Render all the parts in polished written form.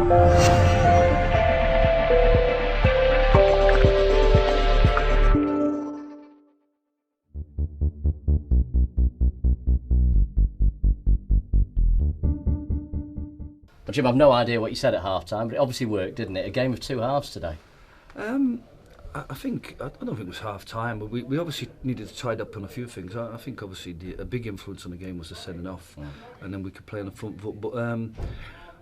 But Jim, I've no idea what you said at half-time, but it obviously worked, didn't it? A game of two halves today. I don't think it was half time, but we obviously needed to tidy up on a few things. I think obviously a big influence on the game was the sending off, and then we could play on the front foot. But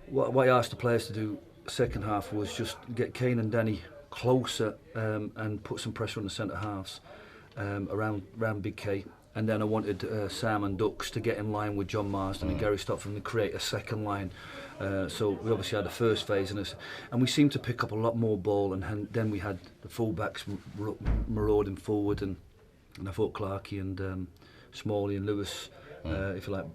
what I asked the players to do second half was just get Kane and Danny closer and put some pressure on the centre halves around Big K. And then I wanted Sam and Dux to get in line with John Marsden and Gary Stopford to create a second line. So we obviously had the first phase in us, and we seemed to pick up a lot more ball. And then we had the fullbacks marauding forward, and I thought Clarkey and Smalley and Lewis, if you like,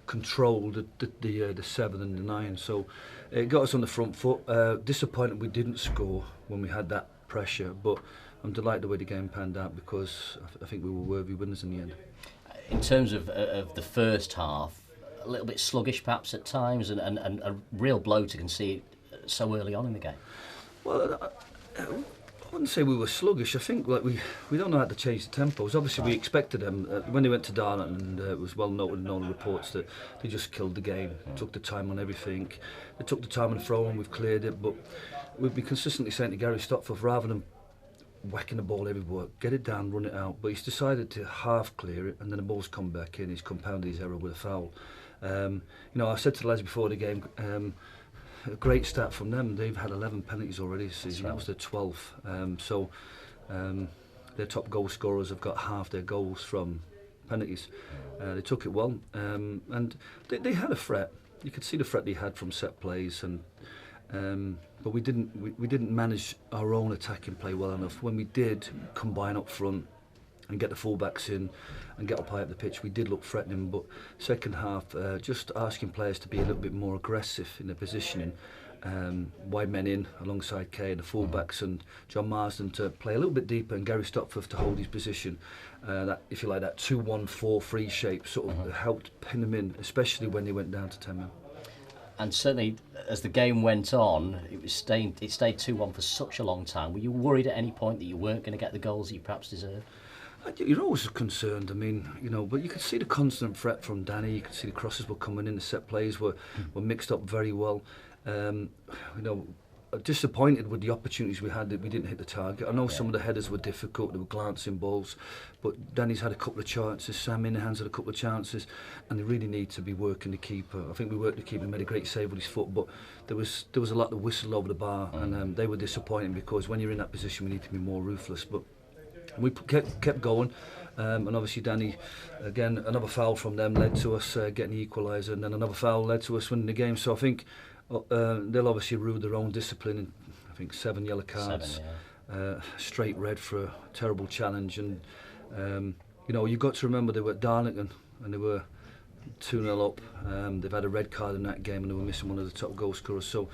controlled the 7 and the 9. So it got us on the front foot. Disappointed we didn't score when we had that pressure, but I'm delighted the way the game panned out because I think we were worthy winners in the end. In terms of the first half, a little bit sluggish perhaps at times, and a real blow to concede so early on in the game. Well, I wouldn't say we were sluggish. I think like we don't know how to change the tempos. Obviously, we expected them when they went to Darlington, and it was well noted in all the reports that they just killed the game, took the time on everything. They took the time on the throw, and we've cleared it. But we've been consistently saying to Gary Stopford, rather than whacking the ball everywhere, get it down, run it out. But he's decided to half clear it, and then the ball's come back in. He's compounded his error with a foul. I said to the lads before the game, a great stat from them. They've had 11 penalties already this season. That was their 12th. So their top goal scorers have got half their goals from penalties. They took it well, and they had a threat. You could see the threat they had from set plays, and but we didn't manage our own attacking play well enough. When we did combine up front and get the fullbacks in and get up high up the pitch, we did look threatening. But second half, just asking players to be a little bit more aggressive in their positioning, wide men in alongside Kay and the fullbacks, and John Marsden to play a little bit deeper, and Gary Stopford to hold his position. That, if you like, that 2-1-4-3 shape sort of helped pin them in, especially when they went down to 10 men. And certainly, as the game went on, it stayed 2-1 for such a long time. Were you worried at any point that you weren't going to get the goals that you perhaps deserved? You're always concerned. I mean, but you could see the constant threat from Danny. You could see the crosses were coming in. The set plays were mixed up very well. Disappointed with the opportunities we had that we didn't hit the target. I know some of the headers were difficult. They were glancing balls, but Danny's had a couple of chances. Sam Minahan's had a couple of chances, and they really need to be working the keeper. I think we worked the keeper, made a great save with his foot, but there was a lot of whistle over the bar, and they were disappointing because when you're in that position, we need to be more ruthless. But we kept going, and obviously Danny, again, another foul from them led to us getting the equaliser, and then another foul led to us winning the game. So I think they'll obviously rue their own discipline. I think 7 yellow cards, straight red for a terrible challenge, and you've got to remember they were at Darlington and they were 2-0 up. They've had a red card in that game and they were missing one of the top goal scorers. So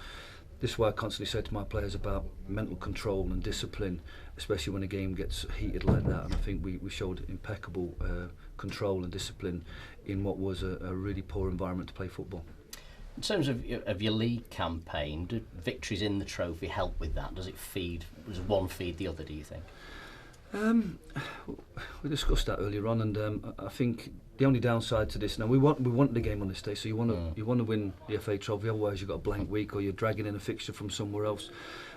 this is why I constantly say to my players about mental control and discipline, especially when a game gets heated like that. And I think we showed impeccable control and discipline in what was a really poor environment to play football. In terms of your league campaign, do victories in the trophy help with that? Does one feed the other, do you think? We discussed that earlier on, and I think the only downside to this, now we want the game on this day, so you want to win the FA Trophy, otherwise you've got a blank week or you're dragging in a fixture from somewhere else.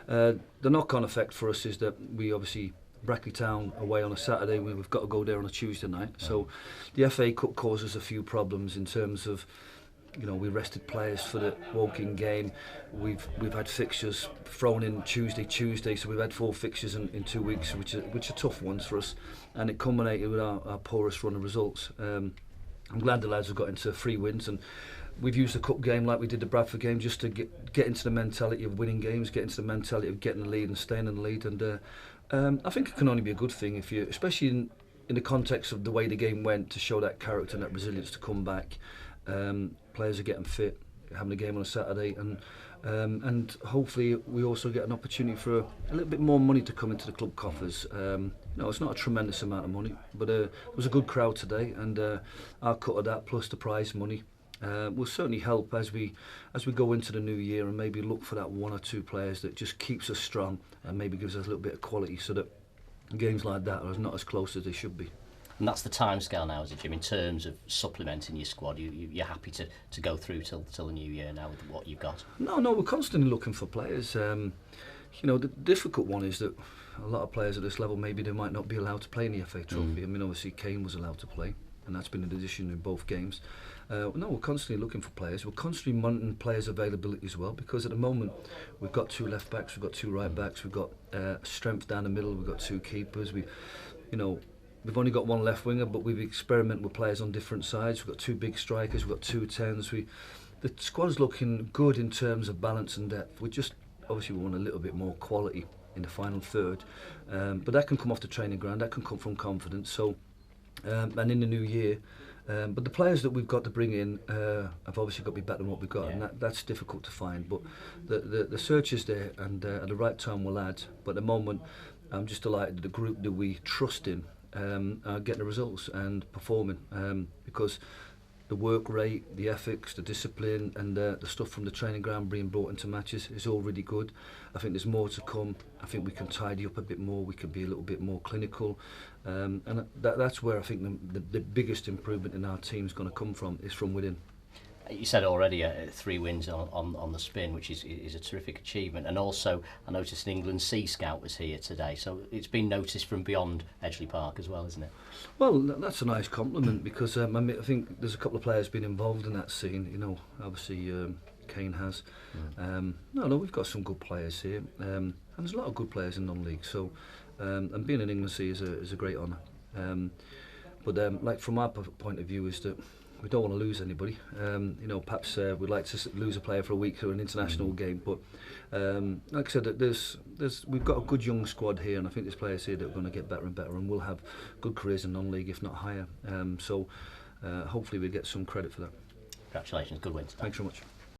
The knock-on effect for us is that we obviously Brackley Town away on a Saturday, we've got to go there on a Tuesday night. So the FA Cup causes a few problems in terms of, we rested players for the Woking game. We've had fixtures thrown in Tuesday, so we've had 4 fixtures in 2 weeks, which are tough ones for us, and it culminated with our poorest run of results. I'm glad the lads have got into 3 wins, and we've used the cup game like we did the Bradford game just to get into the mentality of winning games, get into the mentality of getting the lead and staying in the lead, and I think it can only be a good thing if you, especially in the context of the way the game went, to show that character and that resilience to come back. Players are getting fit, having a game on a Saturday, and hopefully we also get an opportunity for a little bit more money to come into the club coffers. It's not a tremendous amount of money, but it was a good crowd today, and our cut of that plus the prize money will certainly help as we go into the new year, and maybe look for that one or two players that just keeps us strong and maybe gives us a little bit of quality, so that games like that are not as close as they should be. And that's the timescale now, is it, Jim? In terms of supplementing your squad, you're happy to go through till the new year now with what you've got? No, we're constantly looking for players. The difficult one is that a lot of players at this level, maybe they might not be allowed to play in the FA Trophy. I mean, obviously Keighren was allowed to play, and that's been an addition in both games. No, we're constantly looking for players. We're constantly monitoring players' availability as well, because at the moment we've got 2 left backs, we've got 2 right backs, we've got strength down the middle, we've got 2 keepers. We've only got 1 left winger, but we've experimented with players on different sides. We've got 2 big strikers, we've got 2 10s. The squad's looking good in terms of balance and depth. We want a little bit more quality in the final third, but that can come off the training ground, that can come from confidence. So, and in the new year, but the players that we've got to bring in have obviously got to be better than what we've got, and that's difficult to find. But the search is there, and at the right time we'll add. But at the moment, I'm just delighted that the group that we trust in are getting the results and performing, because the work rate, the ethics, the discipline, and the stuff from the training ground being brought into matches is all really good. I think there's more to come. I think we can tidy up a bit more. We can be a little bit more clinical, and that's where I think the biggest improvement in our team is going to come from, is from within. You said already 3 wins on the spin, which is a terrific achievement. And also, I noticed an England Sea Scout was here today, so it's been noticed from beyond Edgeley Park as well, isn't it? Well, that's a nice compliment, because I think there's a couple of players been involved in that scene. Obviously Keighren has. No, we've got some good players here, and there's a lot of good players in non-league. So, and being in England Sea is a great honour. But like from our point of view, is that we don't want to lose anybody. Perhaps we'd like to lose a player for a week or an international game, but like I said, we've got a good young squad here, and I think there's players here that are going to get better and better, and will have good careers in non-league, if not higher. So hopefully we get some credit for that. Congratulations, good win. Thanks very much.